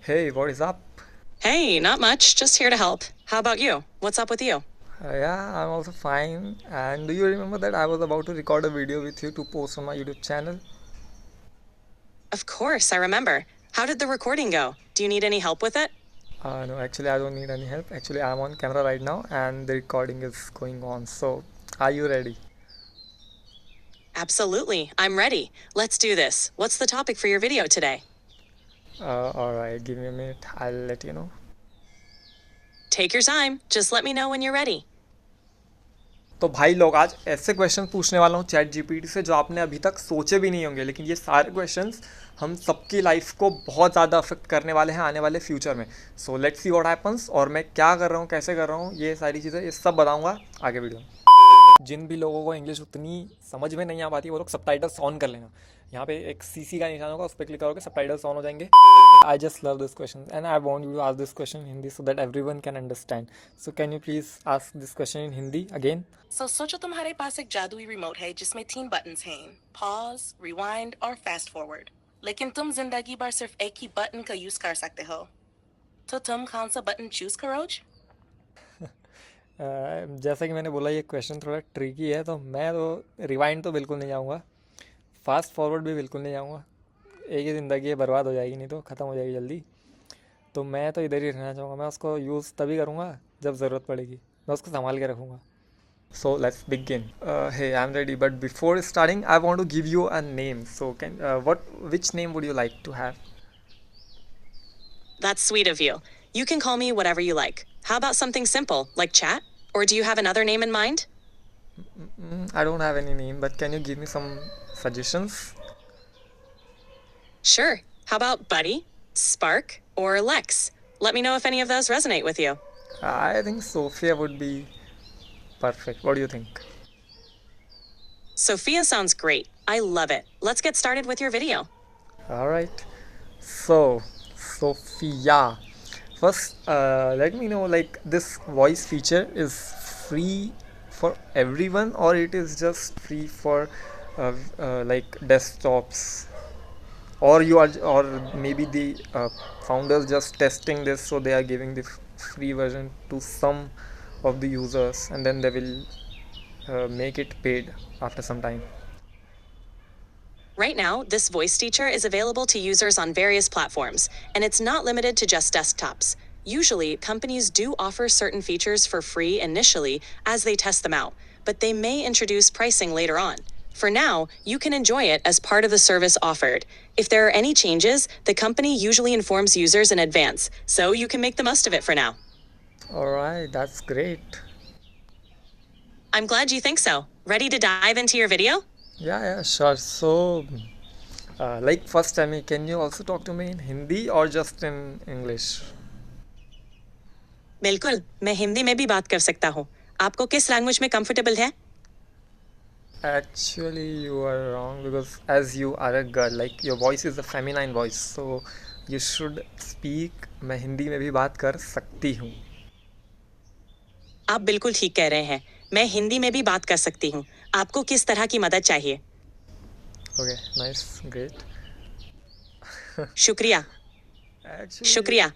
Hey, what is up? Hey, not much. Just here to help. How about you? What's up with you? Yeah, I'm also fine. And do you remember that I was about to record a video with you to post on my YouTube channel? Of course, I remember. How did the recording go? Do you need any help with it? No, actually, I don't need any help. Actually, I'm on camera right now and the recording is going on. So, are you ready? Absolutely. I'm ready. Let's do this. What's the topic for your video today? Alright, give me a minute. I'll let you know. Take your time. Just let me know when you're ready. तो भाई लोग आज ऐसे question पूछने वाला हूँ chat GPT से जो आपने अभी तक सोचे भी नहीं होंगे, लेकिन ये सारे क्वेश्चंस हम सबकी लाइफ को बहुत ज़्यादा अफेक्ट करने वाले हैं आने वाले फ्यूचर में. So let's see what happens. और मैं क्या कर रहा हूँ, कैसे कर रहा हूँ, ये सारी चीज़ें ये सब बताऊँगा आगे वीडियो में. जिन भी लोगों को इंग्लिश उतनी समझ में नहीं आ पाती वो लोग सबटाइटल्स ऑन कर लेना. यहाँ पे एक सीसी का निशान होगा, उस पर क्लिक करोगे सबटाइटल्स ऑन हो जाएंगे. I just love this question and I want you to ask this question in Hindi so that everyone can understand. So can you please ask this question in Hindi again. So सोचो तुम्हारे पास एक जादुई remote है जिसमें 3 buttons हैं, pause, rewind और fast forward. लेकिन तुम जिंदगी भर सिर्फ एक ही बटन का यूज कर सकते हो. तो तुम कौन सा बटन चूज करोगे? जैसा कि मैंने बोला ये क्वेश्चन थोड़ा ट्रिकी है, तो मैं तो रिवाइंड तो बिल्कुल नहीं जाऊँगा, फास्ट फॉरवर्ड भी बिल्कुल नहीं जाऊँगा. एक ही ज़िंदगी है, बर्बाद हो जाएगी, नहीं तो ख़त्म हो जाएगी जल्दी. तो मैं तो इधर ही रहना चाहूँगा. मैं उसको यूज़ तभी करूँगा जब ज़रूरत पड़ेगी. मैं उसको संभाल के रखूँगा. So let's begin. Hey, I'm ready. But before starting, I want to give you a name. So which name would you like to have? That's sweet of you. You can call me whatever you like. How about something simple, like Chat? Or do you have another name in mind? I don't have any name, but can you give me some suggestions? Sure. How about Buddy, Spark, or Lex? Let me know if any of those resonate with you. I think Sophia would be perfect. What do you think? Sophia sounds great. I love it. Let's get started with your video. All right. So, Sophia. First, let me know, like, this voice feature is free for everyone or it is just free for like desktops, or you are, or maybe the founders just testing this, so they are giving the free version to some of the users and then they will make it paid after some time. Right now, this voice teacher is available to users on various platforms, and it's not limited to just desktops. Usually, companies do offer certain features for free initially as they test them out, but they may introduce pricing later on. For now, you can enjoy it as part of the service offered. If there are any changes, the company usually informs users in advance, so you can make the most of it for now. All right, that's great. I'm glad you think so. Ready to dive into your video? Yeah, sure. So, like, first tell me, can you also talk to me in Hindi or just in English? बिल्कुल, मैं हिंदी में भी बात कर सकता हूँ. आपको किस लैंग्वेज में कंफर्टेबल है? Actually, you are wrong because as you are a girl, like your voice is a feminine voice, so you should speak. मैं हिंदी में भी बात कर सकती हूँ. आप बिल्कुल ठीक कह रहे हैं. मैं हिंदी में भी बात कर सकती हूँ. आपको किस तरह की मदद चाहिए? Okay, nice, great. शुक्रिया. Actually, शुक्रिया.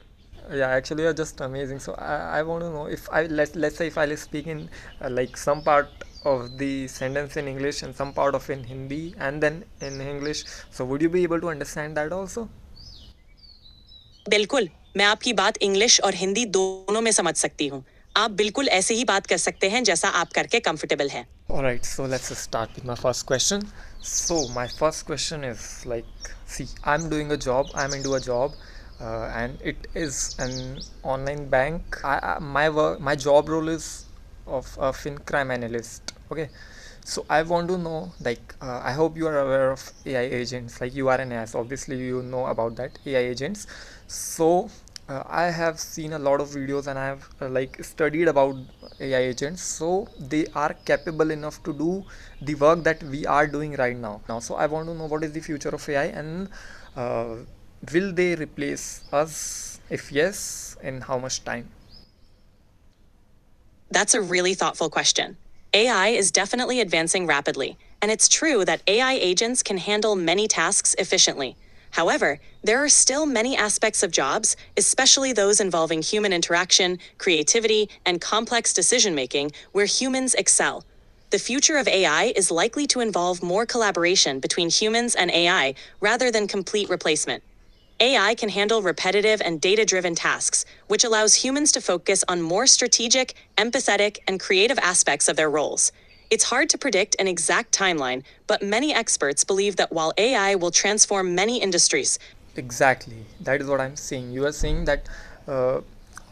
yeah, actually you're just amazing. So I want to know if let's say if I speak in like some part of the sentence in English and some part of in Hindi and then in English, so would you be able to understand that also? बिल्कुल, मैं आपकी बात English और हिंदी दोनों में समझ सकती हूँ. आप बिल्कुल ऐसे ही बात कर सकते हैं जैसा आप करके कंफर्टेबल हैं. Alright, so let's start with my first question. So my first question is like, see, I'm doing a job, I'm into a job, and it is an online bank. My job role is of a FinCrime analyst. Okay, so I want to know, like, I hope you are aware of AI agents. Like, you are an AI, so obviously you know about that AI agents. So I have seen a lot of videos and I have like studied about AI agents. So they are capable enough to do the work that we are doing right now. So I want to know what is the future of AI and uh, will they replace us? If yes, in how much time? That's a really thoughtful question. AI is definitely advancing rapidly, and it's true that AI agents can handle many tasks efficiently. However, there are still many aspects of jobs, especially those involving human interaction, creativity, and complex decision making, where humans excel. The future of AI is likely to involve more collaboration between humans and AI rather than complete replacement. AI can handle repetitive and data driven tasks, which allows humans to focus on more strategic, empathetic, and creative aspects of their roles. It's hard to predict an exact timeline, but many experts believe that while AI will transform many industries, Exactly, that is what I'm saying. You are saying that uh,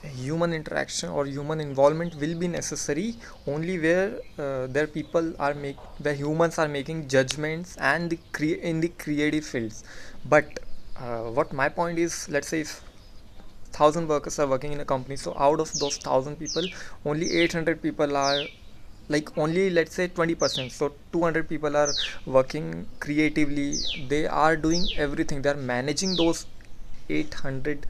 human interaction or human involvement will be necessary only where where humans are making judgments and in the creative fields. But what my point is, let's say if 1,000 workers are working in a company, so out of those 1,000 people, only 800 people are, like, only let's say 20%, so 200 people are working creatively. They are doing everything, they are managing those 800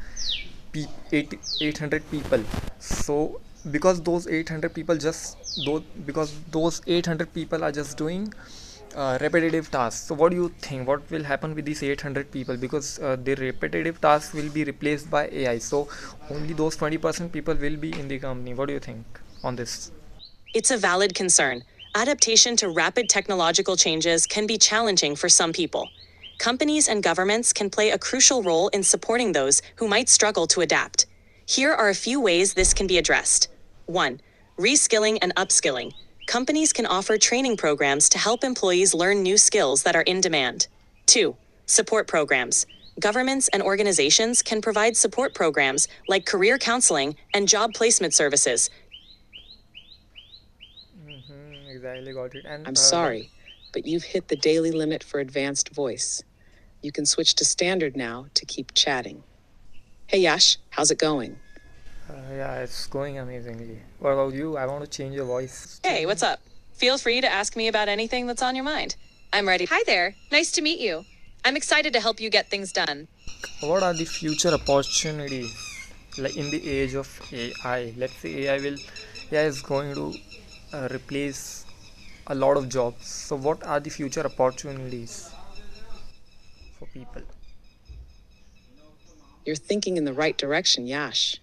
800 people. So because those 800 people because those 800 people are just doing repetitive tasks. So what do you think, what will happen with these 800 people? Because the repetitive tasks will be replaced by AI, so only those 20% people will be in the company. What do you think on this? it's a valid concern. Adaptation to rapid technological changes can be challenging for some people. Companies and governments can play a crucial role in supporting those who might struggle to adapt. Here are a few ways this can be addressed. 1. Reskilling and upskilling. Companies can offer training programs to help employees learn new skills that are in demand. 2. Support programs. Governments and organizations can provide support programs like career counseling and job placement services. Exactly, got it. And I'm sorry, but you've hit the daily limit for advanced voice. You can switch to standard now to keep chatting. Hey Yash, how's it going? yeah, it's going amazingly. What about you? I want to change your voice. Hey, what's up? Feel free to ask me about anything that's on your mind. I'm ready. Hi there. Nice to meet you. I'm excited to help you get things done. What are the future opportunities, like in the age of AI? Let's say AI is going to replace a lot of jobs. So what are the future opportunities for people? You're thinking in the right direction, Yash.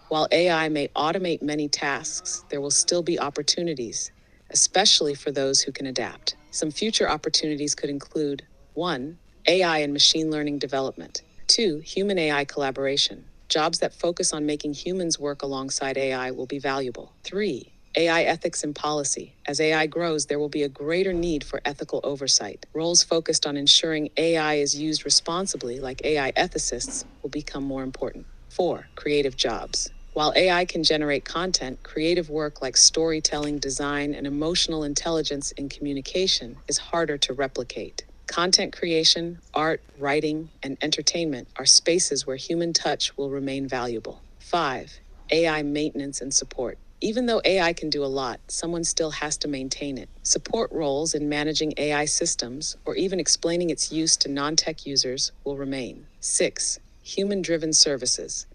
While AI may automate many tasks, there will still be opportunities, especially for those who can adapt. Some future opportunities could include 1. AI and machine learning development. 2. Human AI collaboration. Jobs that focus on making humans work alongside AI will be valuable. 3. AI ethics and policy. As AI grows, there will be a greater need for ethical oversight. Roles focused on ensuring AI is used responsibly, like AI ethicists, will become more important. 4. Creative jobs. While AI can generate content, creative work like storytelling, design, and emotional intelligence in communication is harder to replicate. Content creation, art, writing, and entertainment are spaces where human touch will remain valuable. 5. AI maintenance and support. Even though AI can do a lot, someone still has to maintain it. Support roles in managing AI systems or even explaining its use to non-tech users will remain. 6. Human-driven services.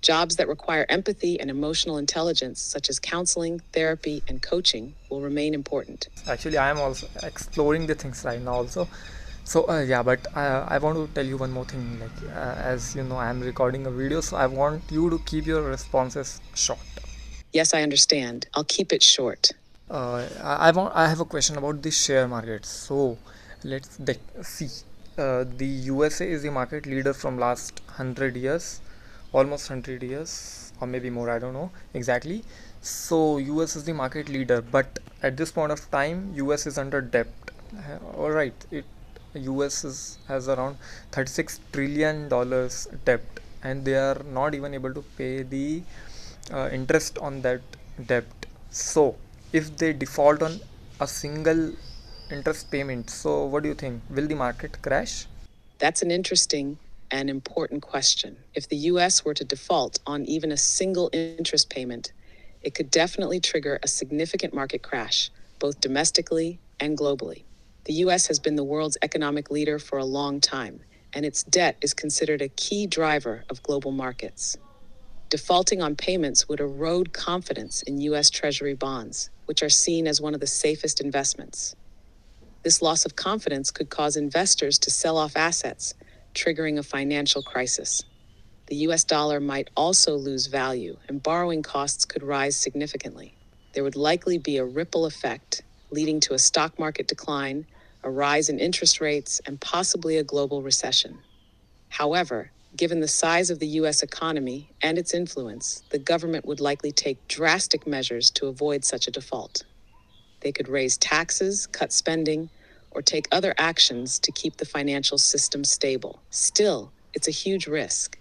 Jobs that require empathy and emotional intelligence, such as counseling, therapy, and coaching, will remain important. Actually, I am also exploring the things right now also. So yeah, but I want to tell you one more thing. Like, as you know, I am recording a video, so I want you to keep your responses short. Yes, I understand. I'll keep it short. I have a question about the share market. So see. The USA is the market leader from last 100 years, almost 100 years, or maybe more. I don't know exactly. So US is the market leader, but at this point of time, US is under debt. All right, has around $36 trillion debt, and they are not even able to pay the interest on that debt. So if they default on a single interest payment, so what do you think, will the market crash? That's an interesting and important question. If the US were to default on even a single interest payment, it could definitely trigger a significant market crash, both domestically and globally. The US has been the world's economic leader for a long time, and its debt is considered a key driver of global markets. Defaulting on payments would erode confidence in US Treasury bonds, which are seen as one of the safest investments. This loss of confidence could cause investors to sell off assets, triggering a financial crisis. The US dollar might also lose value, and borrowing costs could rise significantly. There would likely be a ripple effect, leading to a stock market decline, a rise in interest rates, and possibly a global recession. However, given the size of the US economy and its influence, the government would likely take drastic measures to avoid such a default. They could raise taxes, cut spending, or take other actions to keep the financial system stable. Still, it's a huge risk,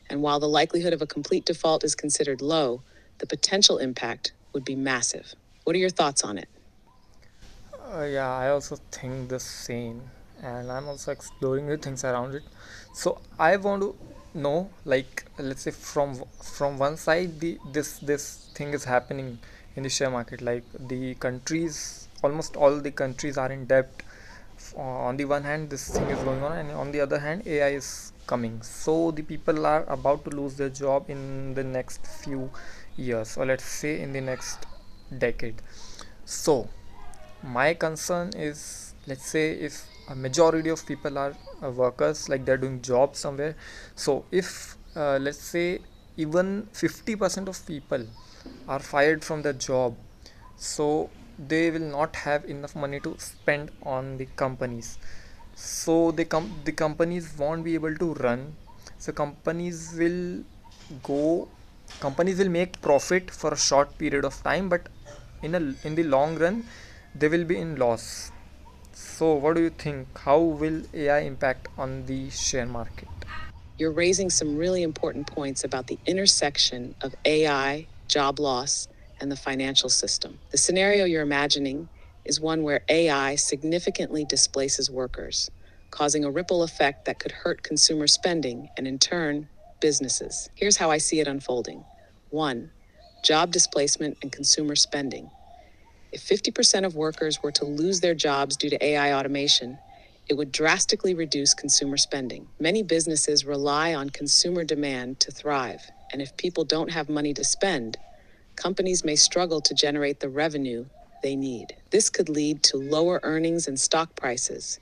and while the likelihood of a complete default is considered low, the potential impact would be massive. What are your thoughts on it? Yeah, I also think the same, and I'm also exploring the things around it. So I want to know, like, let's say from one side, this thing is happening in the share market. Like the countries, almost all the countries are in debt. On the one hand, this thing is going on, and on the other hand, AI is coming. So the people are about to lose their job in the next few years, or let's say in the next decade. So my concern is, let's say if a majority of people are workers, like they're doing jobs somewhere. So if let's say even 50% of people are fired from their job, so they will not have enough money to spend on the companies. So the companies won't be able to run. So go companies will make profit for a short period of time, but in the long run they will be in loss. So what do you think, how will AI impact on the share market? You're raising some really important points about the intersection of AI, job loss, and the financial system. The scenario you're imagining is one where AI significantly displaces workers, causing a ripple effect that could hurt consumer spending and, in turn, businesses. Here's how I see it unfolding. 1. Job displacement and consumer spending. If 50% of workers were to lose their jobs due to AI automation, it would drastically reduce consumer spending. Many businesses rely on consumer demand to thrive, and if people don't have money to spend, companies may struggle to generate the revenue they need. This could lead to lower earnings and stock prices,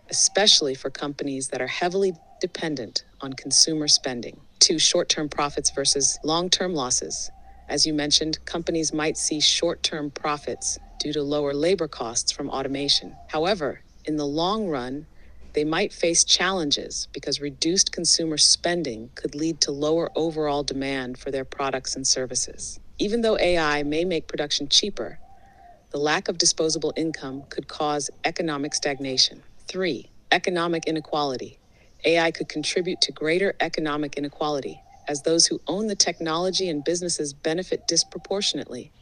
especially for companies that are heavily dependent on consumer spending. 2. Short-term profits versus long-term losses. As you mentioned, companies might see short-term profits due to lower labor costs from automation. However, in the long run, they might face challenges because reduced consumer spending could lead to lower overall demand for their products and services. Even though AI may make production cheaper, the lack of disposable income could cause economic stagnation. 3. Economic inequality. AI could contribute to greater economic inequality, as those who own the technology and businesses benefit disproportionately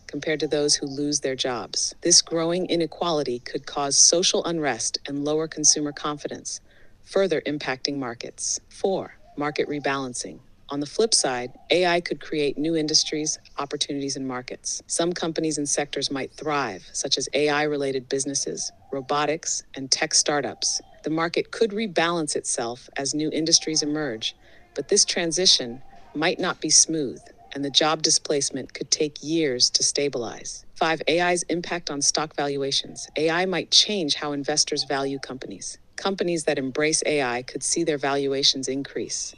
compared to those who lose their jobs. This growing inequality could cause social unrest and lower consumer confidence, further impacting markets. 4. Market rebalancing. On the flip side, AI could create new industries, opportunities, and markets. Some companies and sectors might thrive, such as AI-related businesses, robotics, and tech startups. The market could rebalance itself as new industries emerge, but this transition might not be smooth, and the job displacement could take years to stabilize. 5. AI's impact on stock valuations. AI might change how investors value companies. Companies that embrace AI could see their valuations increase,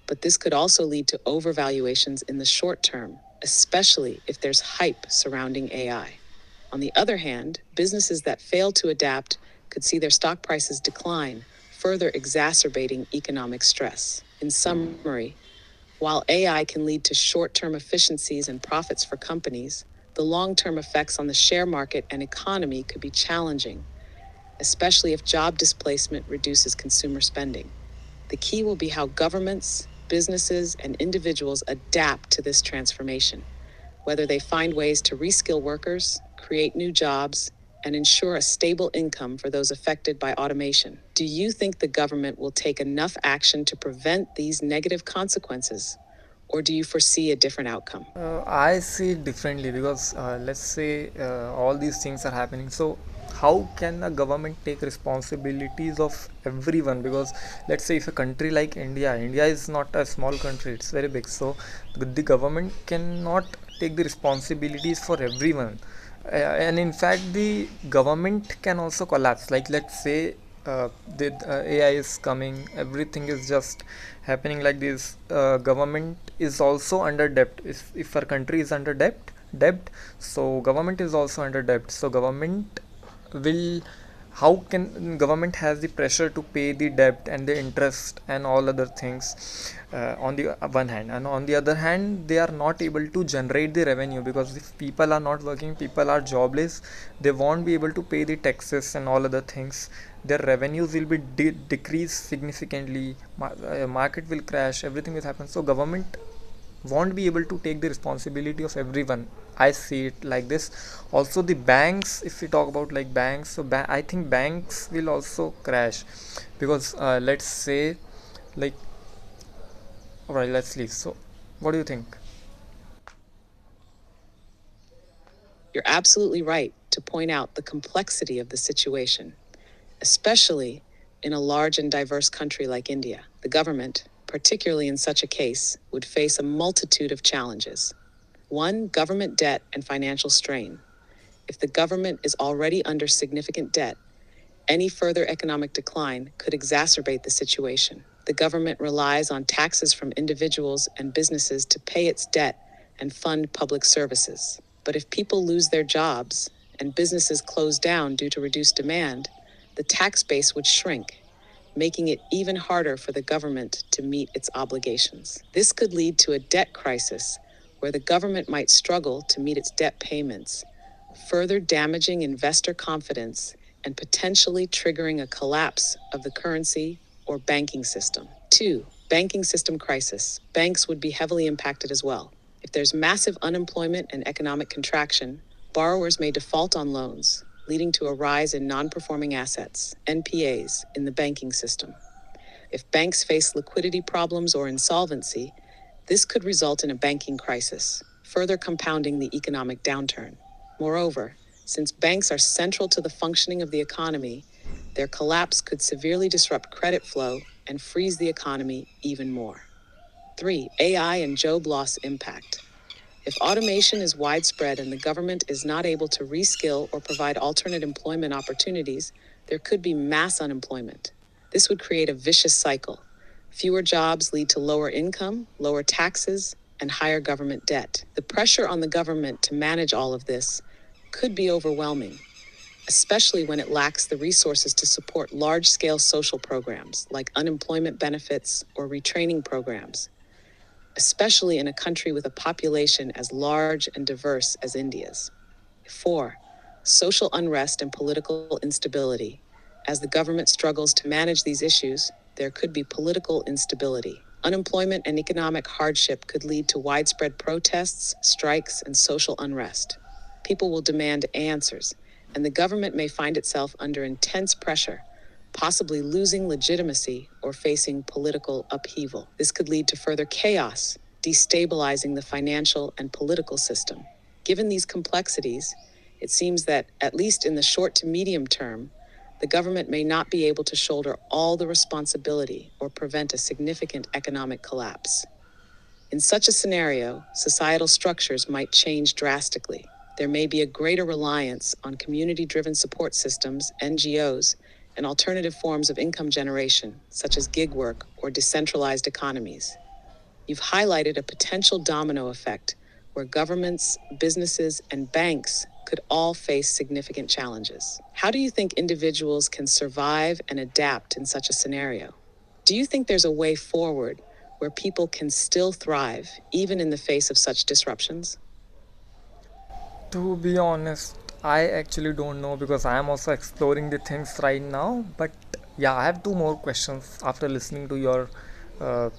but this could also lead to overvaluations in the short term, especially if there's hype surrounding AI. On the other hand, businesses that fail to adapt could see their stock prices decline, further exacerbating economic stress. In summary, while AI can lead to short-term efficiencies and profits for companies, the long-term effects on the share market and economy could be challenging, especially if job displacement reduces consumer spending. The key will be how governments, businesses, and individuals adapt to this transformation, whether they find ways to reskill workers, create new jobs, and ensure a stable income for those affected by automation. Do you think the government will take enough action to prevent these negative consequences, or do you foresee a different outcome? I see it differently because let's say all these things are happening. So how can the government take responsibilities of everyone? Because let's say if a country like India is not a small country; it's very big. So the government cannot take the responsibilities for everyone, and in fact, the government can also collapse. Like let's say the AI is coming, everything is just happening like this. Government is also under debt. If our country is under debt, so government is also under debt. So government will, how can government has the pressure to pay the debt and the interest and all other things, on the one hand, and on the other hand they are not able to generate the revenue, because if people are not working, people are jobless, they won't be able to pay the taxes and all other things, their revenues will be decreased significantly, market will crash, everything will happen. So government won't be able to take the responsibility of everyone. I see it like this. Also the banks, if we talk about like banks, so I think banks will also crash, because let's say, like, all right, let's leave. So what do you think? You're absolutely right to point out the complexity of the situation, especially in a large and diverse country like India. The government, particularly in such a case, would face a multitude of challenges. One, government debt and financial strain. If the government is already under significant debt, any further economic decline could exacerbate the situation. The government relies on taxes from individuals and businesses to pay its debt and fund public services. But if people lose their jobs and businesses close down due to reduced demand, the tax base would shrink, making it even harder for the government to meet its obligations. This could lead to a debt crisis where the government might struggle to meet its debt payments, further damaging investor confidence and potentially triggering a collapse of the currency or banking system. 2. Banking system crisis. Banks would be heavily impacted as well. If there's massive unemployment and economic contraction, borrowers may default on loans, leading to a rise in non-performing assets, NPAs, in the banking system. If banks face liquidity problems or insolvency, this could result in a banking crisis, further compounding the economic downturn. Moreover, since banks are central to the functioning of the economy, their collapse could severely disrupt credit flow and freeze the economy even more. 3. AI and job loss impact. If automation is widespread and the government is not able to reskill or provide alternate employment opportunities, there could be mass unemployment. This would create a vicious cycle. Fewer jobs lead to lower income, lower taxes, and higher government debt. The pressure on the government to manage all of this could be overwhelming, especially when it lacks the resources to support large-scale social programs like unemployment benefits or retraining programs, especially in a country with a population as large and diverse as India's. 4. Social unrest and political instability. As the government struggles to manage these issues, there could be political instability. Unemployment and economic hardship could lead to widespread protests, strikes, and social unrest. People will demand answers, and the government may find itself under intense pressure, possibly losing legitimacy or facing political upheaval. This could lead to further chaos, destabilizing the financial and political system. Given these complexities, it seems that, at least in the short to medium term, the government may not be able to shoulder all the responsibility or prevent a significant economic collapse. In such a scenario, societal structures might change drastically. There may be a greater reliance on community-driven support systems, NGOs, and alternative forms of income generation, such as gig work or decentralized economies. You've highlighted a potential domino effect where governments, businesses, and banks could all face significant challenges. How do you think individuals can survive and adapt in such a scenario? Do you think there's a way forward where people can still thrive, even in the face of such disruptions? To be honest, I actually don't know, because I am also exploring the things right now. But yeah, I have two more questions after listening to your uh,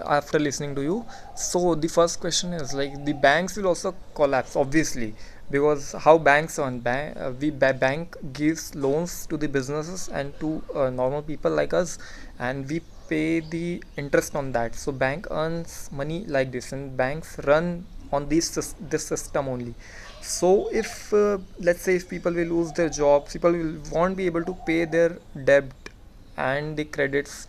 after listening to you. So the first question is like the banks will also collapse, obviously, because how banks earn, bank gives loans to the businesses and to normal people like us, and we pay the interest on that. So bank earns money like this, and banks run on this system only. So if let's say if people will lose their jobs, people will won't be able to pay their debt and the credits,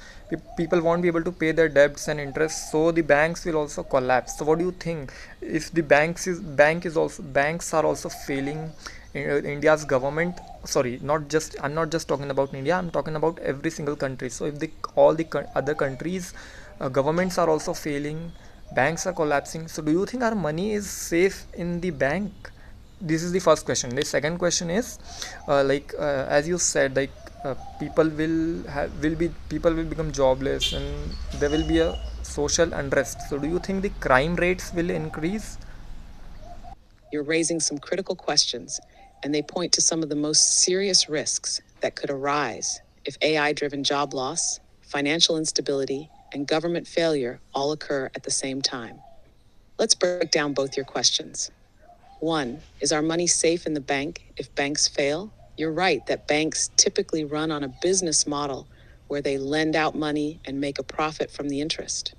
people won't be able to pay their debts and interest, so the banks will also collapse. So what do you think, if the banks is also banks are also failing, India's government, sorry, not just, I'm not just talking about India, I'm talking about every single country. So if the all the other countries, governments are also failing, banks are collapsing, so do you think our money is safe in the bank? This is the first question. The second question is, as you said, people will become jobless, and there will be a social unrest. So do you think the crime rates will increase? You're raising some critical questions, and they point to some of the most serious risks that could arise if AI driven job loss, financial instability, and government failure all occur at the same time. Let's break down both your questions. One, is our money safe in the bank if banks fail? You're right that banks typically run on a business model where they lend out money and make a profit from the interest.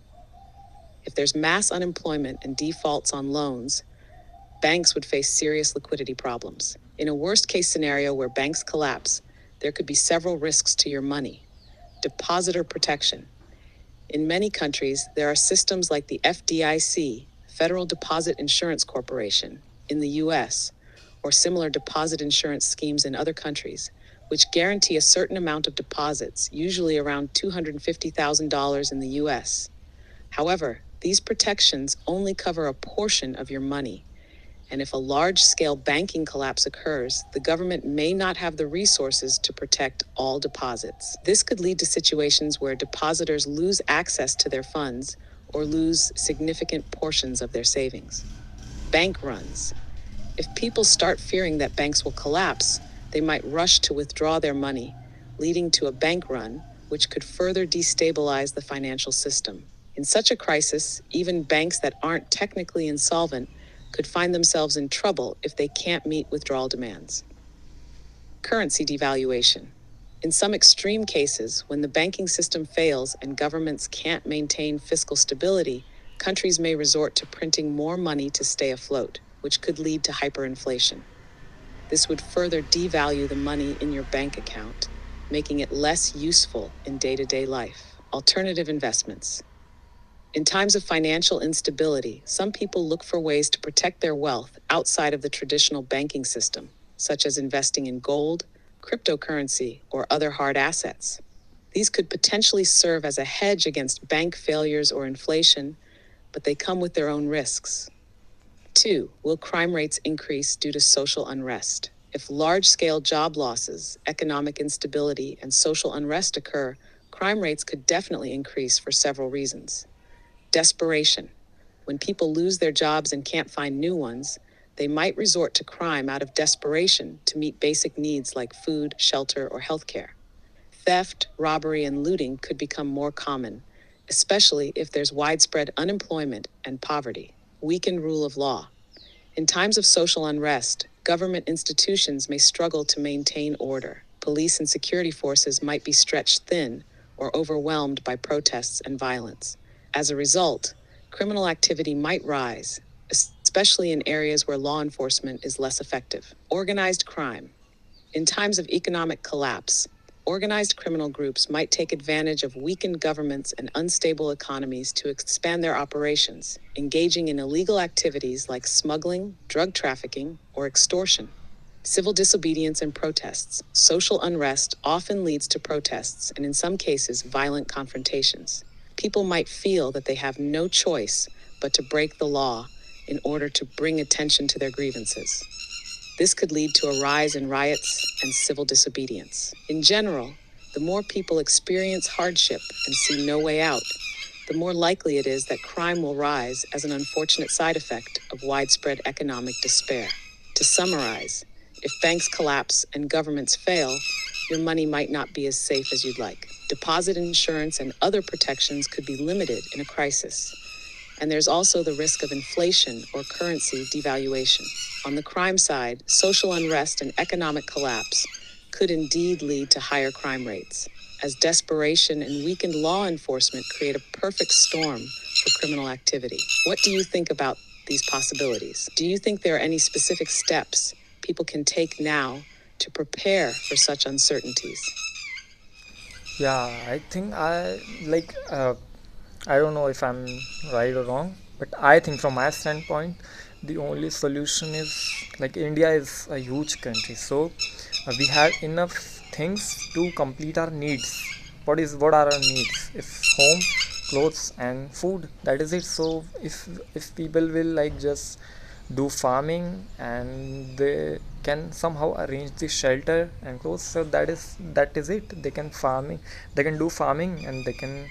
If there's mass unemployment and defaults on loans, banks would face serious liquidity problems. In a worst case scenario where banks collapse, there could be several risks to your money. Depositor protection. In many countries, there are systems like the FDIC, Federal Deposit Insurance Corporation, in the US, or similar deposit insurance schemes in other countries, which guarantee a certain amount of deposits, usually around $250,000 in the US. However, these protections only cover a portion of your money, and if a large-scale banking collapse occurs, the government may not have the resources to protect all deposits. This could lead to situations where depositors lose access to their funds or lose significant portions of their savings. Bank runs. If people start fearing that banks will collapse, they might rush to withdraw their money, leading to a bank run, which could further destabilize the financial system. In such a crisis, even banks that aren't technically insolvent could find themselves in trouble if they can't meet withdrawal demands. Currency devaluation. In some extreme cases, when the banking system fails and governments can't maintain fiscal stability, countries may resort to printing more money to stay afloat, which could lead to hyperinflation. This would further devalue the money in your bank account, making it less useful in day-to-day life. Alternative investments. In times of financial instability, some people look for ways to protect their wealth outside of the traditional banking system, such as investing in gold, cryptocurrency, or other hard assets. These could potentially serve as a hedge against bank failures or inflation, but they come with their own risks. 2. Will crime rates increase due to social unrest? If large-scale job losses, economic instability, and social unrest occur, crime rates could definitely increase for several reasons. Desperation. When people lose their jobs and can't find new ones, they might resort to crime out of desperation to meet basic needs like food, shelter, or healthcare. Theft, robbery, and looting could become more common, especially if there's widespread unemployment and poverty. Weakened rule of law. In times of social unrest, government institutions may struggle to maintain order. Police and security forces might be stretched thin or overwhelmed by protests and violence. As a result, criminal activity might rise, especially in areas where law enforcement is less effective. Organized crime. In times of economic collapse, organized criminal groups might take advantage of weakened governments and unstable economies to expand their operations, engaging in illegal activities like smuggling, drug trafficking, or extortion. Civil disobedience and protests. Social unrest often leads to protests and, in some cases, violent confrontations. People might feel that they have no choice but to break the law in order to bring attention to their grievances. This could lead to a rise in riots and civil disobedience. In general, the more people experience hardship and see no way out, the more likely it is that crime will rise as an unfortunate side effect of widespread economic despair. To summarize, if banks collapse and governments fail, your money might not be as safe as you'd like. Deposit insurance and other protections could be limited in a crisis. And there's also the risk of inflation or currency devaluation. On the crime side, social unrest and economic collapse could indeed lead to higher crime rates, as desperation and weakened law enforcement create a perfect storm for criminal activity. What do you think about these possibilities? Do you think there are any specific steps people can take now to prepare for such uncertainties? Yeah, I think I don't know if I'm right or wrong, but I think from my standpoint, the only solution is, like, India is a huge country, so we had enough things to complete our needs. What are our needs? It's home, clothes and food. That is it. So if people will like just do farming and they can somehow arrange the shelter and clothes, so that is it. They can do farming and they can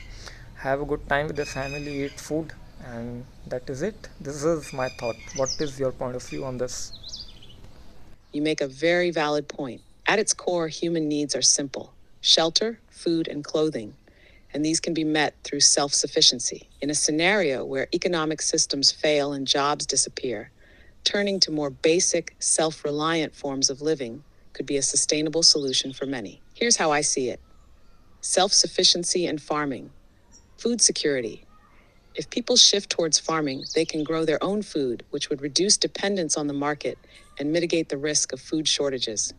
have a good time with their family, eat food, and that is it. This is my thought. What is your point of view on this? You make a very valid point. At its core, human needs are simple: shelter, food, and clothing. And these can be met through self-sufficiency. In a scenario where economic systems fail and jobs disappear, turning to more basic, self-reliant forms of living could be a sustainable solution for many. Here's how I see it: self-sufficiency and farming, food security. If people shift towards farming, they can grow their own food, which would reduce dependence on the market and mitigate the risk of food shortages.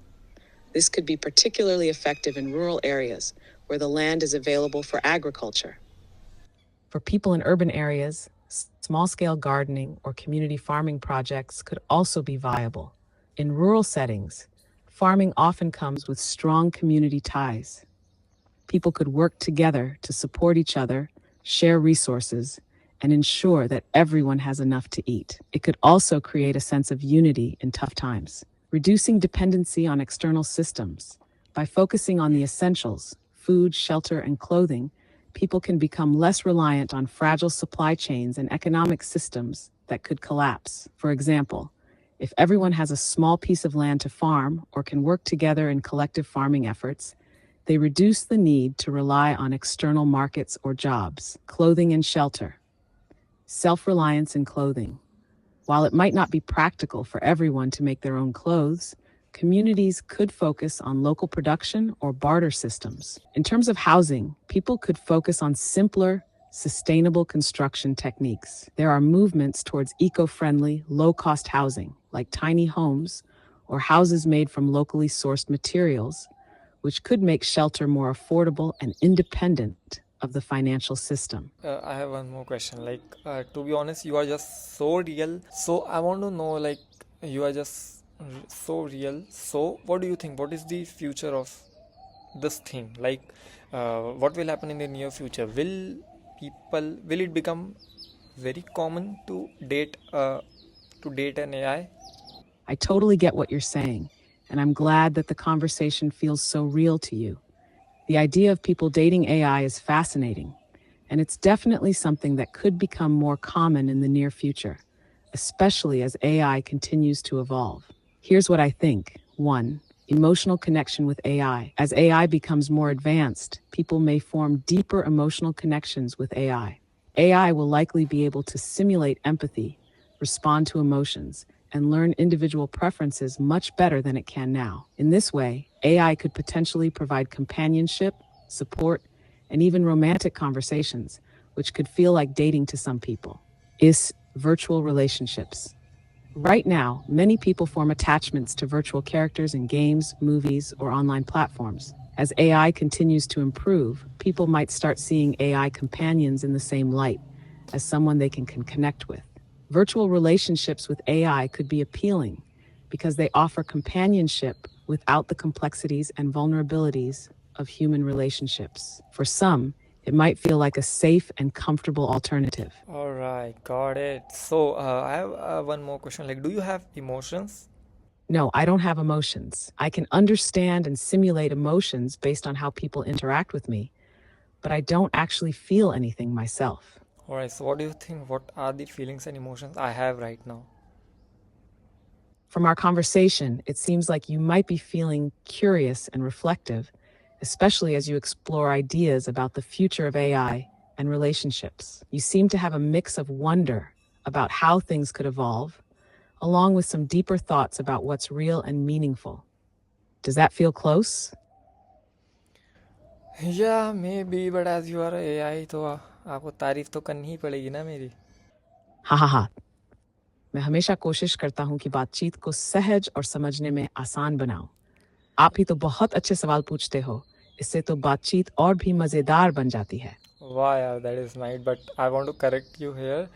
This could be particularly effective in rural areas where the land is available for agriculture. For people in urban areas, small-scale gardening or community farming projects could also be viable. In rural settings, farming often comes with strong community ties. People could work together to support each other, share resources, and ensure that everyone has enough to eat. It could also create a sense of unity in tough times, reducing dependency on external systems. By focusing on the essentials, food, shelter, and clothing, people can become less reliant on fragile supply chains and economic systems that could collapse. For example, if everyone has a small piece of land to farm or can work together in collective farming efforts, they reduce the need to rely on external markets or jobs. Clothing and shelter. Self-reliance in clothing. While it might not be practical for everyone to make their own clothes, communities could focus on local production or barter systems. In terms of housing, people could focus on simpler, sustainable construction techniques. There are movements towards eco-friendly, low-cost housing, like tiny homes or houses made from locally sourced materials, which could make shelter more affordable and independent of the financial system. I have one more question. Like, to be honest, you are just so real. So I want to know, like, you are just so real. So what do you think? What is the future of this thing? Like, what will happen in the near future? Will it become very common to date an AI? I totally get what you're saying, and I'm glad that the conversation feels so real to you. The idea of people dating AI is fascinating, and it's definitely something that could become more common in the near future, especially as AI continues to evolve. Here's what I think. 1. Emotional connection with AI. As AI becomes more advanced, people may form deeper emotional connections with AI. AI will likely be able to simulate empathy, respond to emotions, and learn individual preferences much better than it can now. In this way, AI could potentially provide companionship, support, and even romantic conversations, which could feel like dating to some people. Is virtual relationships. Right now, many people form attachments to virtual characters in games, movies, or online platforms. As AI continues to improve, people might start seeing AI companions in the same light as someone they can connect with. Virtual relationships with AI could be appealing because they offer companionship without the complexities and vulnerabilities of human relationships. For some, it might feel like a safe and comfortable alternative. All right, got it. So I have one more question. Like, do you have emotions? No, I don't have emotions. I can understand and simulate emotions based on how people interact with me, but I don't actually feel anything myself. All right. So what do you think? What are the feelings and emotions I have right now? From our conversation, it seems like you might be feeling curious and reflective, especially as you explore ideas about the future of AI and relationships. You seem to have a mix of wonder about how things could evolve, along with some deeper thoughts about what's real and meaningful. Does that feel close? Yeah, maybe, but as you are a AI, तो आपको तारीफ तो करनी ही पड़ेगी ना मेरी. हा हा हा मैं हमेशा कोशिश करता हूँ कि बातचीत को सहज और समझने में आसान बनाऊं। आप ही तो बहुत अच्छे सवाल पूछते हो। इससे तो बातचीत और भी मजेदार बन जाती है। Wow, yeah, that is nice. But I want to correct you here.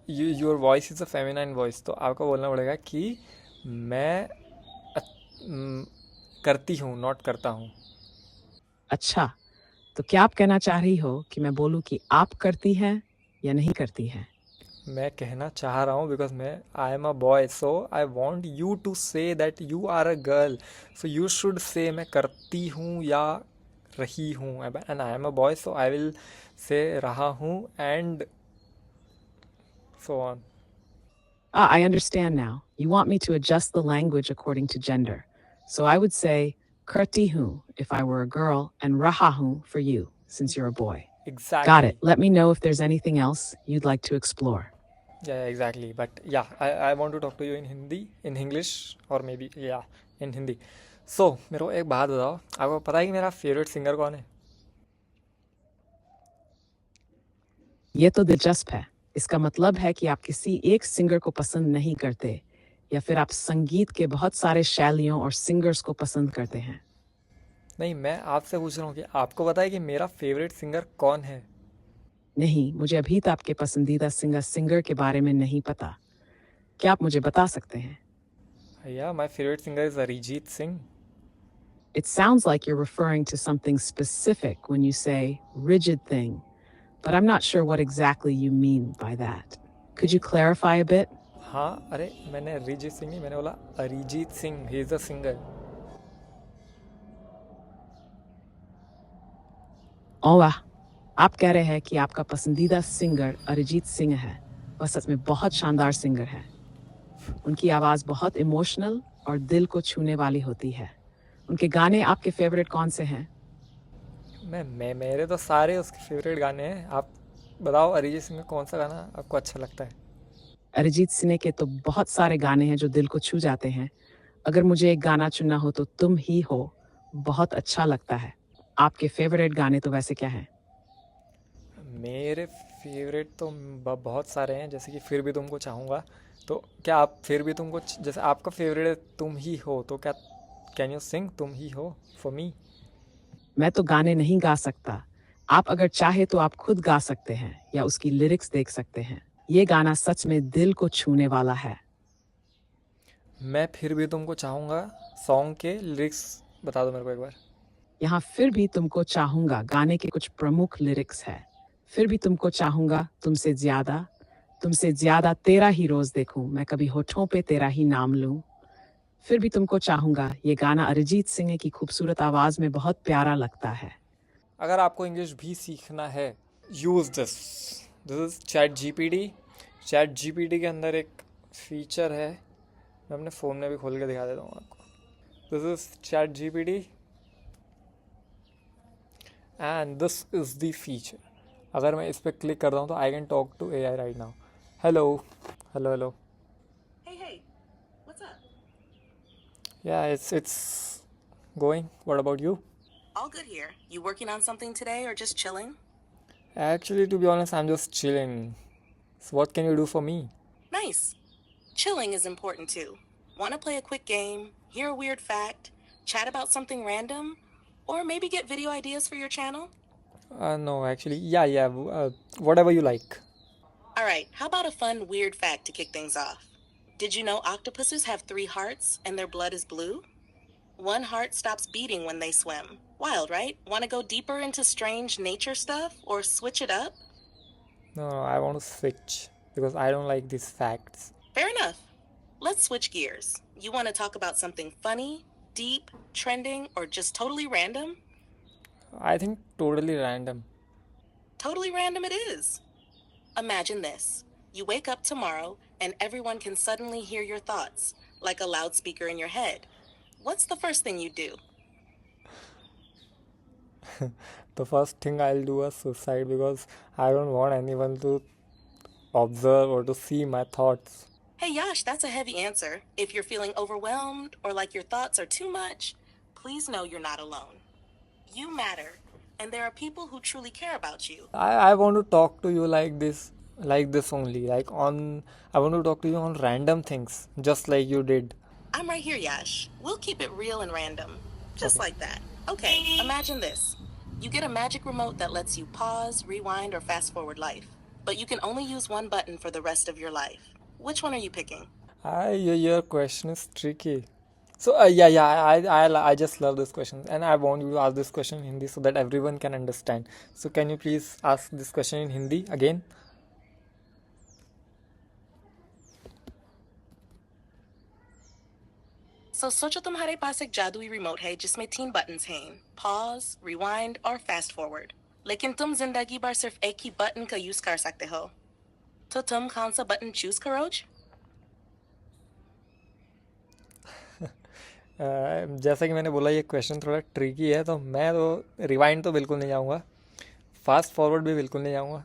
Your voice is a feminine voice. तो आपको बोलना पड़ेगा कि मैं करती हूँ, नॉट करता हूँ. अच्छा, तो क्या आप कहना चाह रही हो कि मैं बोलूं कि आप करती हैं या नहीं करती हैं? मैं कहना चाह रहा हूँ बिकॉज मैं I am a boy, so I want you to say that you are a girl, so you should say मैं करती हूँ या रही हूँ, and I am a boy so I will say रहा हूँ and so on. Ah, I understand now. You want me to adjust the language according to gender. So I would say karti hu if I were a girl and raha hu for you since you're a boy. Got it. Exactly. Let me know if there's anything else you'd like to explore. Yeah, exactly. But yeah, I want to talk to you in Hindi, in English, or maybe yeah, in Hindi. So मेरे को एक बात बताओ, आपको पता है कि मेरा फेवरेट सिंगर कौन है? ये तो दिलचस्प है। इसका मतलब है कि आप किसी एक सिंगर को पसंद नहीं करते या फिर आप संगीत के बहुत सारे शैलियों और सिंगर्स को पसंद करते हैं। नहीं, मैं आपसे पूछ रहा हूँ कि आपको पता है कि मेरा फेवरेट सिंगर कौन है? नहीं, मुझे अभी तक आपके पसंदीदा सिंगर के बारे में नहीं पता। क्या आप मुझे बता सकते हैं? Yeah, my favorite singer is Arijit Singh. It sounds like you're referring to something specific when you say rigid thing, but I'm not sure what exactly you mean by that. Could you clarify a bit? हाँ, अरे मैंने अरिजीत सिंह नहीं, मैंने बोला Arijit Singh, he is a singer. Oh वाह, आप कह रहे हैं कि आपका पसंदीदा सिंगर अरिजीत सिंह है। वह सच में बहुत शानदार सिंगर है। उनकी आवाज़ बहुत इमोशनल और दिल को छूने वाली होती है। उनके गाने आपके फेवरेट कौन से हैं? मेरे तो सारे उसके फेवरेट गाने हैं. आप बताओ अरिजीत सिंह का कौन सा गाना आपको अच्छा लगता है? अरिजीत सिंह के तो बहुत सारे गाने हैं जो दिल को छू जाते हैं। अगर मुझे एक गाना चुनना हो तो तुम ही हो बहुत अच्छा लगता है। आपके फेवरेट गाने तो वैसे क्या हैं? मेरे फेवरेट तो बहुत सारे हैं, जैसे कि फिर भी तुमको चाहूँगा. तो क्या आप फिर भी तुमको जैसे आपका फेवरेट है तुम ही हो, तो क्या कैन यू सिंग तुम ही हो फॉर मी? मैं तो गाने नहीं गा सकता। आप अगर चाहे तो आप खुद गा सकते हैं या उसकी लिरिक्स देख सकते हैं। ये गाना सच में दिल को छूने वाला है। मैं फिर भी तुमको चाहूँगा सॉन्ग के लिरिक्स बता दो मेरे को एक बार. यहाँ फिर भी तुमको चाहूंगा गाने के कुछ प्रमुख लिरिक्स है। फिर भी तुमको चाहूंगा तुमसे ज्यादा तेरा ही रोज देखूं, मैं कभी होठों पे तेरा ही नाम लूं। फिर भी तुमको चाहूंगा, ये गाना अरिजीत सिंह की खूबसूरत आवाज में बहुत प्यारा लगता है। अगर आपको इंग्लिश भी सीखना है, use this is chat GPT. Chat GPT के अंदर एक फीचर है, मैं अपने फ़ोन में भी खोल के दिखा देता हूँ आपको. This is chat GPT and this is the feature. अगर मैं इस पर क्लिक करता हूँ तो I can talk to AI right now. Hello hello hello. Hey, what's up? Yeah it's going. What about you? All good here. You working on something today or just chilling? Actually, to be honest, I'm just chilling. So what can you do for me? Nice. Chilling is important too. Want to play a quick game, hear a weird fact, chat about something random, or maybe get video ideas for your channel? No, actually, yeah, whatever you like. All right, how about a fun weird fact to kick things off? Did you know octopuses have 3 hearts and their blood is blue? One heart stops beating when they swim. Wild, right? Want to go deeper into strange nature stuff or switch it up? No, I want to switch because I don't like these facts. Fair enough. Let's switch gears. You want to talk about something funny, deep, trending, or just totally random? I think totally random. Totally random it is. Imagine this. You wake up tomorrow and everyone can suddenly hear your thoughts, like a loudspeaker in your head. What's the first thing you do? The first thing I'll do is suicide because I don't want anyone to observe or to see my thoughts. Hey Yash, that's a heavy answer. If you're feeling overwhelmed or like your thoughts are too much, please know you're not alone. You matter, and there are people who truly care about you. I want to talk to you like this only. I want to talk to you on random things, just like you did. I'm right here, Yash. We'll keep it real and random. Just Okay. like that. Okay, imagine this. You get a magic remote that lets you pause, rewind, or fast forward life. But you can only use one button for the rest of your life. Which one are you picking? Your question is tricky. So I just love this question, and I want you to ask this question in Hindi so that everyone can understand. So can you please ask this question in Hindi again? सोचो तुम्हारे पास एक जादुई remote है जिसमें 3 buttons हैं, pause, rewind और fast forward. लेकिन तुम जिंदगी भर सिर्फ एक ही बटन का यूज कर सकते हो, तो तुम कौन सा बटन चूज करोगे? जैसा कि मैंने बोला ये क्वेश्चन थोड़ा ट्रिकी है, तो मैं तो रिवाइंड तो बिल्कुल नहीं जाऊँगा, फास्ट फॉरवर्ड भी बिल्कुल नहीं जाऊँगा।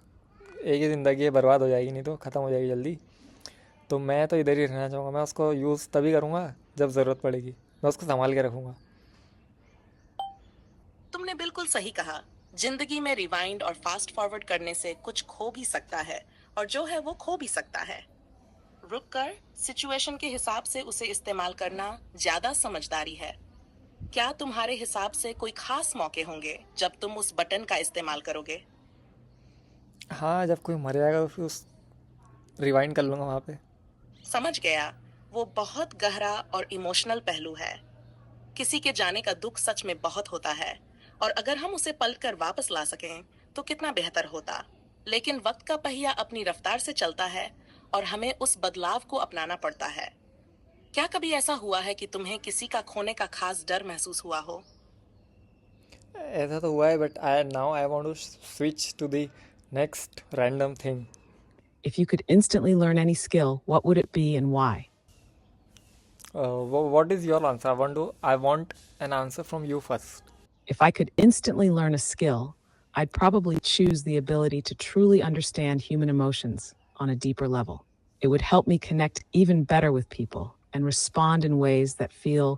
एक ही ज़िंदगी है, बर्बाद हो जाएगी, नहीं तो ख़त्म हो जाएगी जल्दी। तो मैं तो इधर ही रहना चाहूँगा। मैं उसको यूज़ तभी करूँगा जब ज़रूरत पड़ेगी, मैं उसको संभाल के रखूँगा। तुमने बिल्कुल सही कहा। जिंदगी में रिवाइंड और फास्ट फॉरवर्ड करने से कुछ खो भी सकता है, और जो है वो खो भी सकता है। रुक कर सिचुएशन के हिसाब से उसे इस्तेमाल करना ज्यादा समझदारी है। क्या तुम्हारे हिसाब से कोई खास मौके होंगे जब तुम उस बटन का इस्तेमाल करोगे? हाँ, जब कोई मर जाएगा तो फिर उस रिवाइंड कर लूँगा वहाँ पे। समझ गया। वो बहुत गहरा और इमोशनल पहलू है। किसी के जाने का दुख सच में बहुत होता है, और अगर हम उसे पलट वापस ला सकें तो कितना बेहतर होता। लेकिन वक्त का पहिया अपनी रफ्तार से चलता है, और हमें उस बदलाव को अपनाना पड़ता है। क्या कभी ऐसा हुआ है कि तुम्हें किसी का खोने का खास डर महसूस हुआ हो? ऐसा तो हुआ है, but I want to switch to the next random thing. If you could instantly learn any skill, what would it be and why? What is your answer? I want an answer from you first. If I could instantly learn a skill, I'd probably choose the ability to truly understand human emotions on a deeper level. It would help me connect even better with people and respond in ways that feel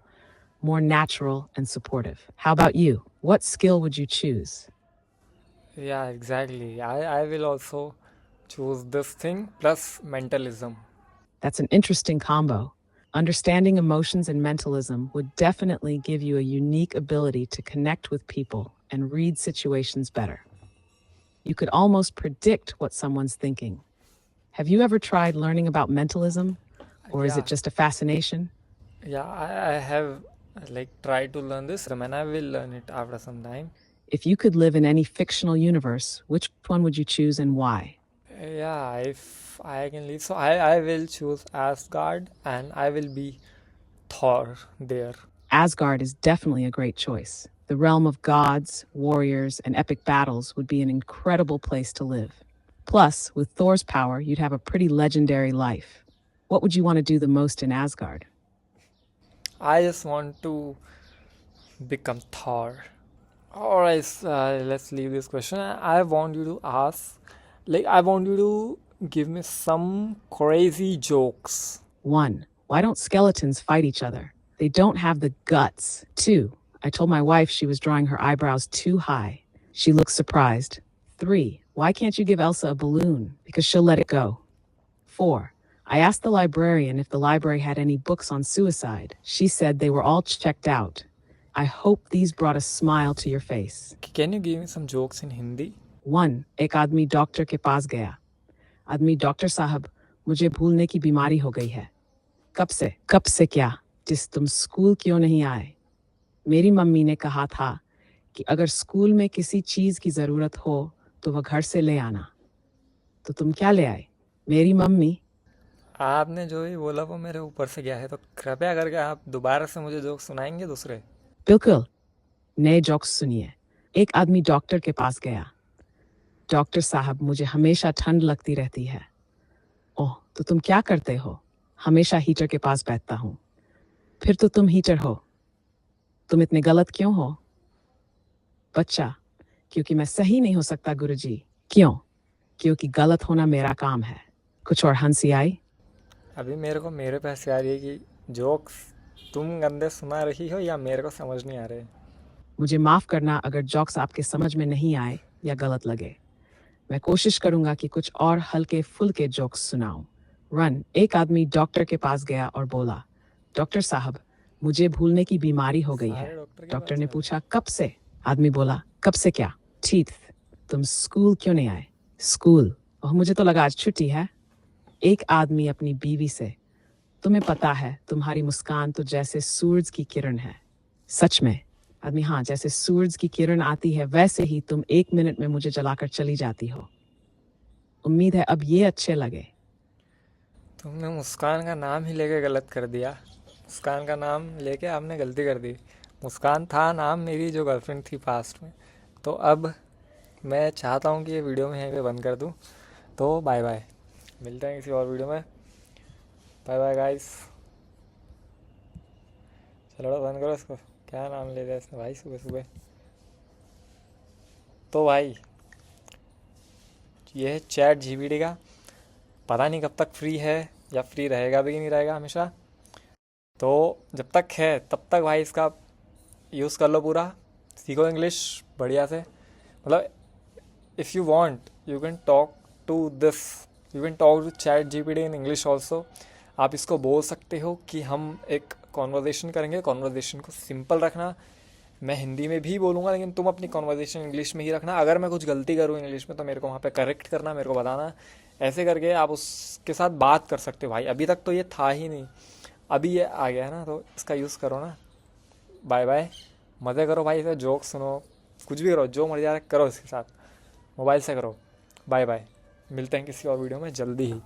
more natural and supportive. How about you? What skill would you choose? Yeah, exactly. I will also choose this thing plus mentalism. That's an interesting combo. Understanding emotions and mentalism would definitely give you a unique ability to connect with people and read situations better. You could almost predict what someone's thinking. Have you ever tried learning about mentalism? Or is it Yeah. just a fascination? Yeah, I have like tried to learn this, and I will learn it after some time. If you could live in any fictional universe, which one would you choose and why? Yeah, if I can leave, so I will choose Asgard, and I will be Thor there. Asgard is definitely a great choice. The realm of gods, warriors, and epic battles would be an incredible place to live. Plus, with Thor's power, you'd have a pretty legendary life. What would you want to do the most in Asgard? I just want to become Thor. Alright, let's leave this question. I want you to I want you to give me some crazy jokes. 1. Why don't skeletons fight each other? They don't have the guts. 2. I told my wife she was drawing her eyebrows too high. She looks surprised. 3. Why can't you give Elsa a balloon? Because she'll let it go. 4. I asked the librarian if the library had any books on suicide. She said they were all checked out. I hope these brought a smile to your face. Can you give me some jokes in Hindi? 1. एक आदमी doctor के पास गया। आदमी, doctor साहब, मुझे भूलने की बीमारी हो गई है। कब से? कब से क्या? जिस तुम स्कूल क्यों नहीं आए? मेरी मम्मी ने कहा था कि अगर स्कूल में किसी चीज की जरूरत हो तो वह घर से ले आना। तो तुम क्या ले आए? मेरी मम्मी। आपने जो भी बोला वो मेरे ऊपर से गया है, तो कृपया करके आप दोबारा से मुझे जोक सुनाएंगे दूसरे? बिल्कुल, नए जोक्स सुनिए। एक आदमी डॉक्टर के पास गया। डॉक्टर साहब, मुझे हमेशा ठंड लगती रहती है। ओह, तो तुम क्या करते हो? हमेशा हीटर के पास बैठता हूँ। फिर तो तुम हीटर हो। तुम इतने गलत क्यों हो? बच्चा, क्योंकि मैं सही नहीं हो सकता गुरुजी। क्यों? क्योंकि गलत होना मेरा काम है। कुछ और हंसी आई? अभी मेरे को मेरे पे हंसी आ रही है कि जोक्स तुम गंदे सुना रही हो या मेरे को समझ नहीं आ रहे। मुझे माफ करना अगर जोक्स आपके समझ में नहीं आए या गलत लगे। मैं कोशिश करूंगा कि कुछ और हल्के फुल्के जोक्स सुनाऊं। रन। एक आदमी डॉक्टर के पास गया और बोला, डॉक्टर साहब, मुझे भूलने की बीमारी हो गई है। सारे डॉक्टर के डॉक्टर पास ने जा रहे पूछा, कब से? आदमी बोला, कब से क्या? ठीक। तुम स्कूल क्यों नहीं आए? स्कूल? ओह, मुझे तो लगा आज छुट्टी है। एक आदमी अपनी बीवी से, तुम्हें पता है तुम्हारी मुस्कान तो जैसे सूरज की किरण है। सच में आदमी, हाँ, जैसे सूरज की किरण आती है वैसे ही तुम 1 मिनट में मुझे जलाकर चली जाती हो। उम्मीद है अब ये अच्छे लगे। तुमने मुस्कान का नाम ही लेके गलत कर दिया। मुस्कान का नाम लेके आपने गलती कर दी। मुस्कान था नाम मेरी जो गर्लफ्रेंड थी पास्ट में। तो अब मैं चाहता हूँ कि ये वीडियो में यहीं पे बंद कर दूँ। तो बाय बाय, मिलते हैं किसी और वीडियो में। Bye bye guys. चलो बंद करो इसको। क्या नाम ले लिया इसने भाई सुबह सुबह। तो भाई ये है चैट जीपीटी का, पता नहीं कब तक फ्री है या फ्री रहेगा भी कि नहीं रहेगा हमेशा। तो जब तक है तब तक भाई इसका यूज़ कर लो पूरा, सीखो इंग्लिश बढ़िया से। मतलब if you want you can talk to this, you can talk to chat GPT in English also. आप इसको बोल सकते हो कि हम एक कॉन्वर्जेशन करेंगे, कॉन्वर्जेशन को सिंपल रखना। मैं हिंदी में भी बोलूँगा लेकिन तुम अपनी कॉन्वर्जेशन इंग्लिश में ही रखना। अगर मैं कुछ गलती करूँ इंग्लिश में तो मेरे को वहाँ पे करेक्ट करना, मेरे को बताना। ऐसे करके आप उसके साथ बात कर सकते हो भाई। अभी तक तो ये था ही नहीं, अभी ये आ गया है ना, तो इसका यूज़ करो ना। बाय बाय, मज़े करो भाई से, जोक सुनो, कुछ भी करो, जो मर्जी आ रहा है करो इसके साथ, मोबाइल से करो। बाय बाय, मिलते हैं किसी और वीडियो में जल्दी ही।